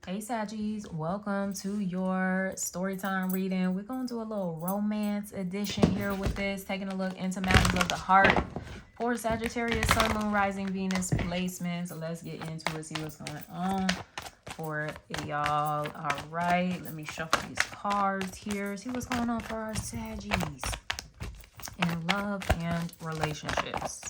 Hey Saggies, welcome to your storytime reading. We're going to do a little romance edition here with this, taking a look into matters of the heart for Sagittarius, Sun, Moon, Rising, Venus placements. So let's get into it, see what's going on for y'all. All right, let me shuffle these cards here, see what's going on for our Saggies in love and relationships.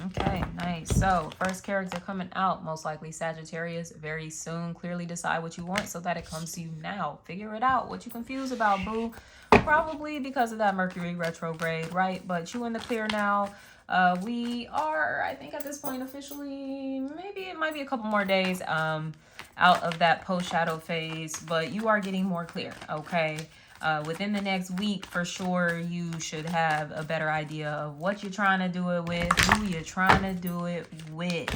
Okay, nice. So, first character coming out, most likely Sagittarius, very soon. Clearly decide what you want so that it comes to you now. Figure it out. What you confused about, boo? Probably because of that Mercury retrograde, right? But you in the clear now. We are, I think, at this point officially, maybe it might be a couple more days out of that post-shadow phase, but you are getting more clear, okay? Within the next week, for sure, you should have a better idea of what you're trying to do it with, who you're trying to do it with.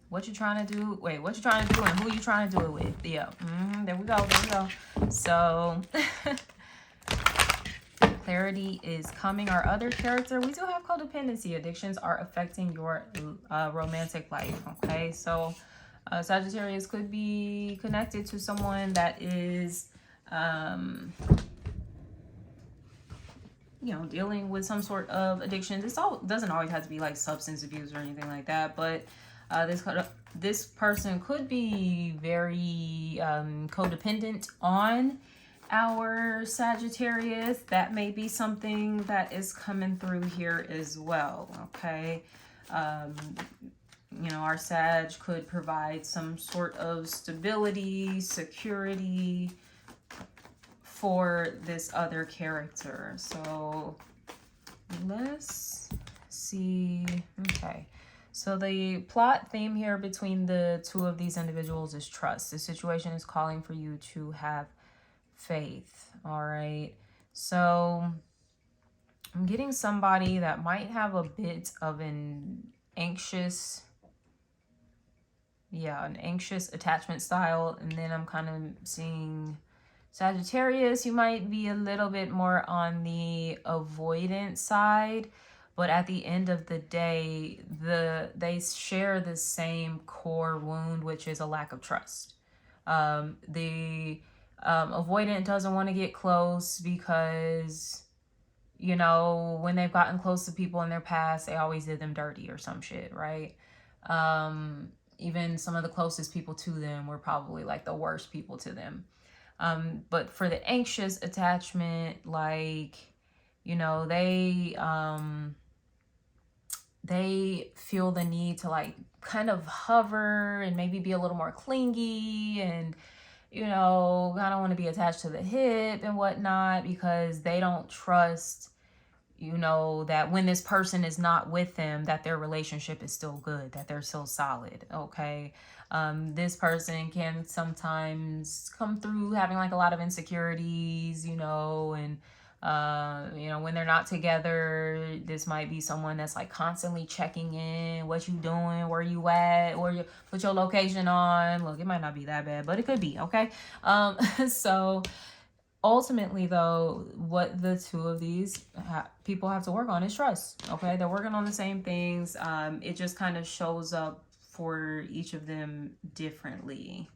What you're trying to do, what you're trying to do and who you're trying to do it with. Yeah, there we go. So, clarity is coming. Our other character, we do have codependency. Addictions are affecting your romantic life, okay? So, Sagittarius could be connected to someone that is dealing with some sort of addiction. This all doesn't always have to be like substance abuse or anything like that, but this person could be very codependent on our Sagittarius. That may be something that is coming through here as well, okay? Our Sag could provide some sort of stability, security, for this other character. So let's see. Okay. So the plot theme here between the two of these individuals is trust. The situation is calling for you to have faith. All right. So I'm getting somebody that might have a bit of an anxious attachment style. And then I'm kind of seeing Sagittarius, you might be a little bit more on the avoidant side, but at the end of the day, they share the same core wound, which is a lack of trust. The avoidant doesn't want to get close because, when they've gotten close to people in their past, they always did them dirty or some shit, right? Even some of the closest people to them were probably like the worst people to them. But for the anxious attachment, like, they feel the need to like kind of hover and maybe be a little more clingy and, kind of want to be attached to the hip and whatnot because they don't trust, that when this person is not with them, that their relationship is still good, that they're still solid, okay? This person can sometimes come through having like a lot of insecurities, and when they're not together, this might be someone that's like constantly checking in, what you doing, where you at, where you put your location on. Look, it might not be that bad, but it could be, okay? So ultimately, though, what the two of these people have to work on is trust, okay? They're working on the same things. It just kind of shows up for each of them differently.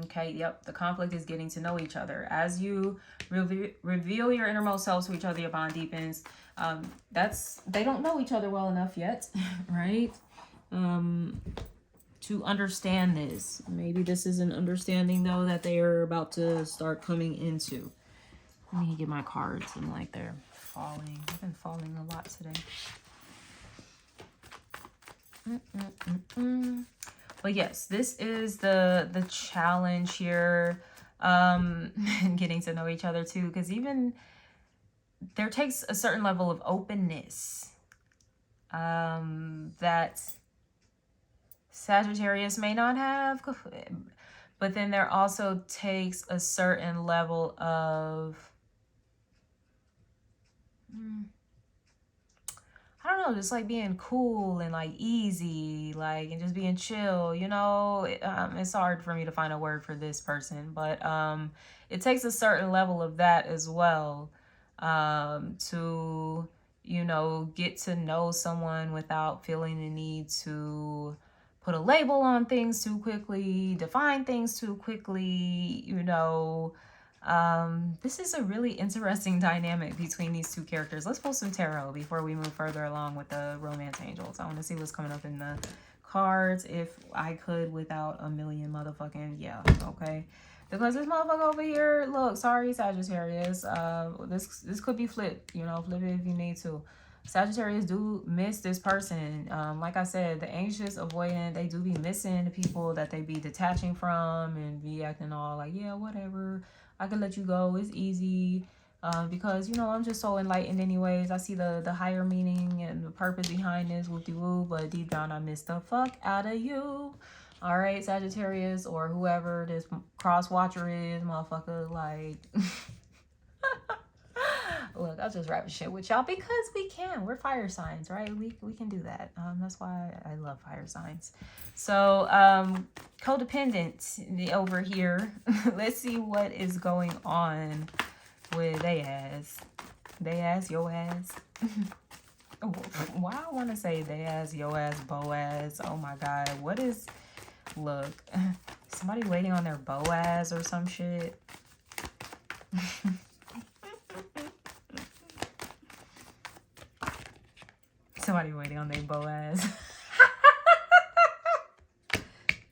Okay, yep, the conflict is getting to know each other. As you reveal your innermost selves to each other, your bond deepens. They don't know each other well enough yet, right? To understand this. Maybe this is an understanding, though, that they are about to start coming into. Let me get my cards. I'm like, they're falling. I've been falling a lot today. But yes, this is the challenge here. Getting to know each other too, because even there takes a certain level of openness that Sagittarius may not have, but then there also takes a certain level of I don't know, just like being cool and like easy, like, and just being chill, it's hard for me to find a word for this person, but it takes a certain level of that as well. to, you know, get to know someone without feeling the need to put a label on things too quickly, define things too quickly, you know. This is a really interesting dynamic between these two characters. Let's pull some tarot before we move further along with the romance angels. I want to see what's coming up in the cards if I could without a million motherfucking, yeah, okay. Because this motherfucker over here, look, sorry, Sagittarius. This could be flipped, you know, flip it if you need to. Sagittarius do miss this person. Like I said, the anxious, avoidant, they do be missing the people that they be detaching from and be acting all like, yeah, whatever. I can let you go. It's easy. Because, you know, I'm just so enlightened anyways. I see the higher meaning and the purpose behind this, whoop-de-woo, but deep down I miss the fuck out of you. All right, Sagittarius or whoever this cross watcher is, motherfucker, like... Look, I'll just wrap shit with y'all because we can. We're fire signs, right? We can do that. That's why I love fire signs. So, codependent over here. Let's see what is going on with they ass. They ass, yo ass. Why I want to say they ass, yo ass, Boaz. Oh my God. What is... Look. Somebody waiting on their Boaz or some shit. Somebody waiting on their Boaz.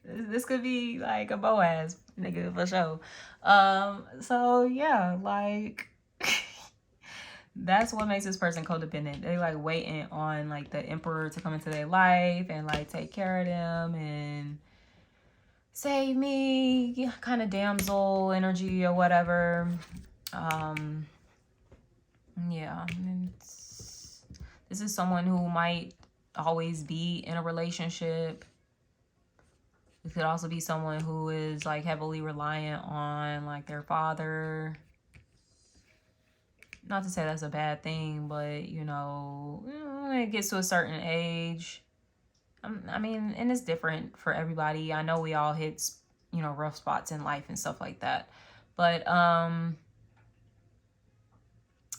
This could be like a Boaz nigga for sure. So yeah, like that's what makes this person codependent. They like waiting on like the emperor to come into their life and like take care of them and save me, kind of damsel energy or whatever. Yeah, this is someone who might always be in a relationship. It could also be someone who is like heavily reliant on like their father. Not to say that's a bad thing, but you know, when it gets to a certain age, I mean, and it's different for everybody. I know we all hit, you know, rough spots in life and stuff like that. But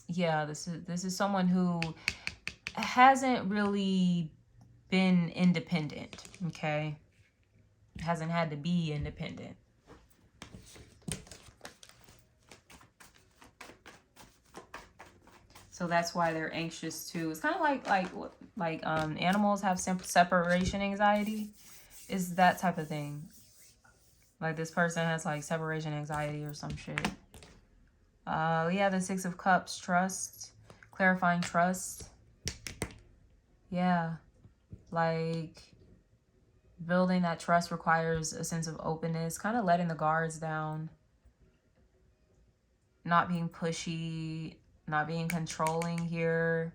yeah, this is someone who hasn't really been independent, okay? Hasn't had to be independent. So that's why they're anxious too. It's kind of like animals have separation anxiety. Is that type of thing. Like this person has like separation anxiety or some shit. Yeah, the Six of Cups, trust, clarifying trust. Yeah, like building that trust requires a sense of openness, kind of letting the guards down, not being pushy, not being controlling here.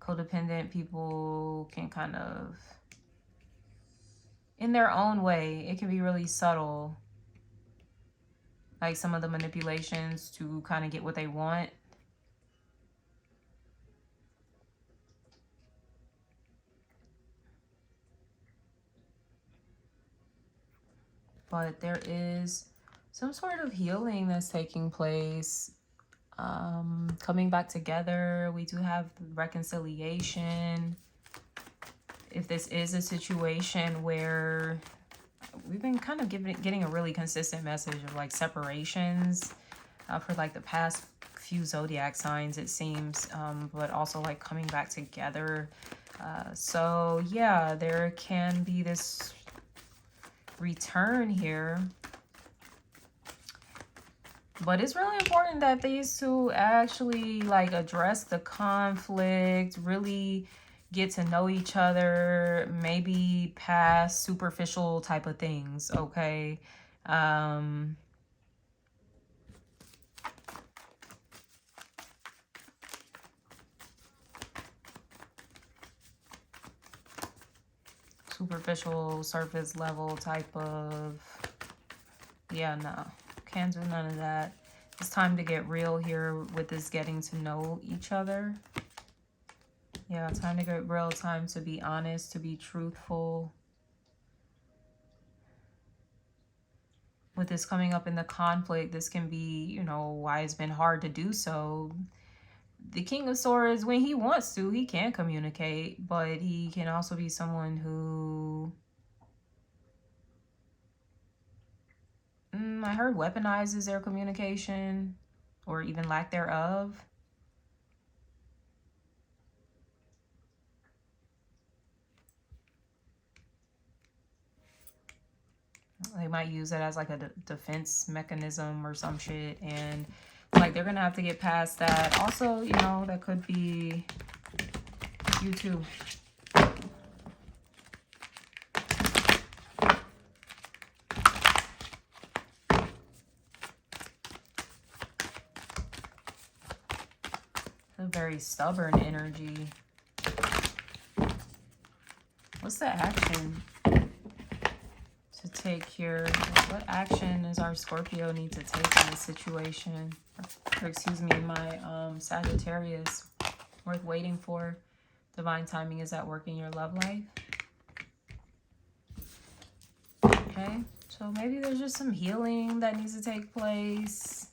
Codependent people can kind of, in their own way, it can be really subtle. Like some of the manipulations to kind of get what they want. But there is some sort of healing that's taking place. Coming back together. We do have reconciliation. If this is a situation where we've been kind of getting a really consistent message of like separations for like the past few zodiac signs, it seems, but also like coming back together. So yeah, there can be this return here. But it's really important that these two actually like address the conflict, really get to know each other, maybe past superficial type of things, okay? Superficial, surface level type of, yeah, no. Can't do none of that. It's time to get real here with this getting to know each other. Yeah, time to get real, time to be honest, to be truthful. With this coming up in the conflict, this can be, you know, why it's been hard to do so. the King of Swords, when he wants to, he can communicate, but he can also be someone who, I heard, weaponizes their communication or even lack thereof. They might use it as like a defense mechanism or some shit, and like they're gonna have to get past that. Also, you know, that could be you too. A very stubborn energy. What's the action to take here? What action does our Scorpio need to take in this situation? Or excuse me, my Sagittarius, worth waiting for. Divine timing is at work in your love life. Okay, so maybe there's just some healing that needs to take place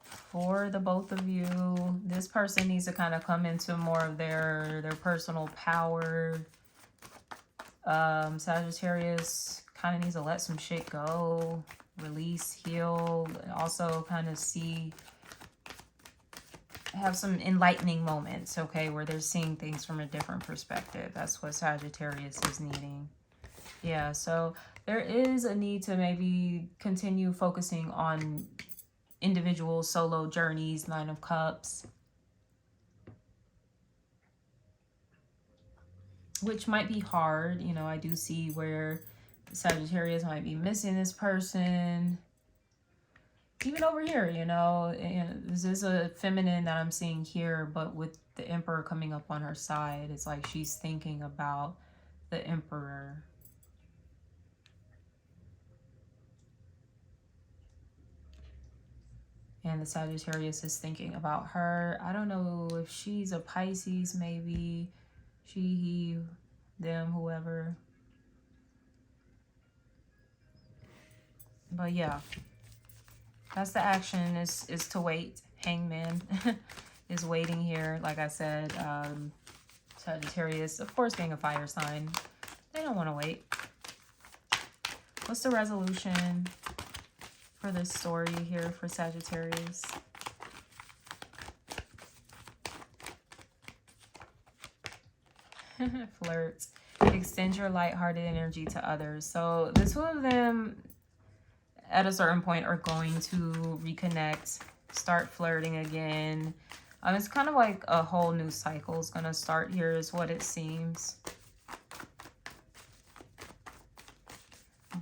for the both of you. This person needs to kind of come into more of their personal power. Sagittarius kind of needs to let some shit go, release, heal, also kind of have some enlightening moments, okay, where they're seeing things from a different perspective. That's what Sagittarius is needing. Yeah, so there is a need to maybe continue focusing on individual solo journeys. Nine of Cups, which might be hard. You know, I do see where Sagittarius might be missing this person. Even over here, you know, and this is a feminine that I'm seeing here, but with the Emperor coming up on her side, it's like she's thinking about the Emperor. And the Sagittarius is thinking about her. I don't know if she's a Pisces, maybe. She, he, them, whoever. But yeah. That's the action, is to wait. Hangman is waiting here. Like I said, Sagittarius, of course, being a fire sign, they don't want to wait. What's the resolution for this story here for Sagittarius? Flirts. Extend your lighthearted energy to others. So the two of them at a certain point are going to reconnect, start flirting again. It's kind of like a whole new cycle is going to start here, is what it seems.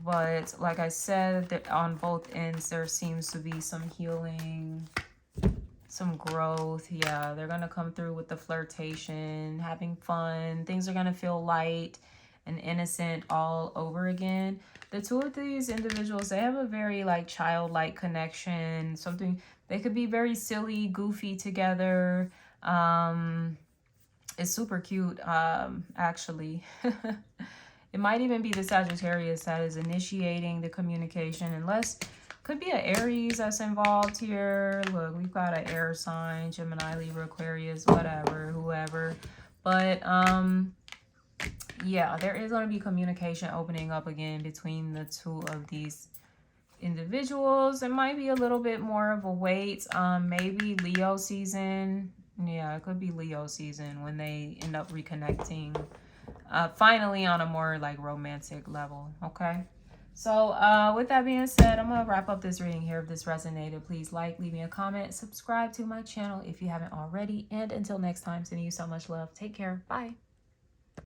But like I said, that on both ends there seems to be some healing, some growth. Yeah, they're going to come through with the flirtation, having fun. Things are going to feel light and innocent all over again. The two of these individuals, they have a very like childlike connection. Something, they could be very silly, goofy together. It's super cute, actually. It might even be the Sagittarius that is initiating the communication, unless could be an Aries that's involved here. Look, we've got an air sign, Gemini, Libra, Aquarius, whatever, whoever. But yeah, there is going to be communication opening up again between the two of these individuals. It might be a little bit more of a wait. Maybe Leo season. Yeah, it could be Leo season when they end up reconnecting. Finally on a more like romantic level. Okay. So with that being said, I'm going to wrap up this reading here. If this resonated, please like, leave me a comment, subscribe to my channel if you haven't already. And until next time, sending you so much love. Take care. Bye.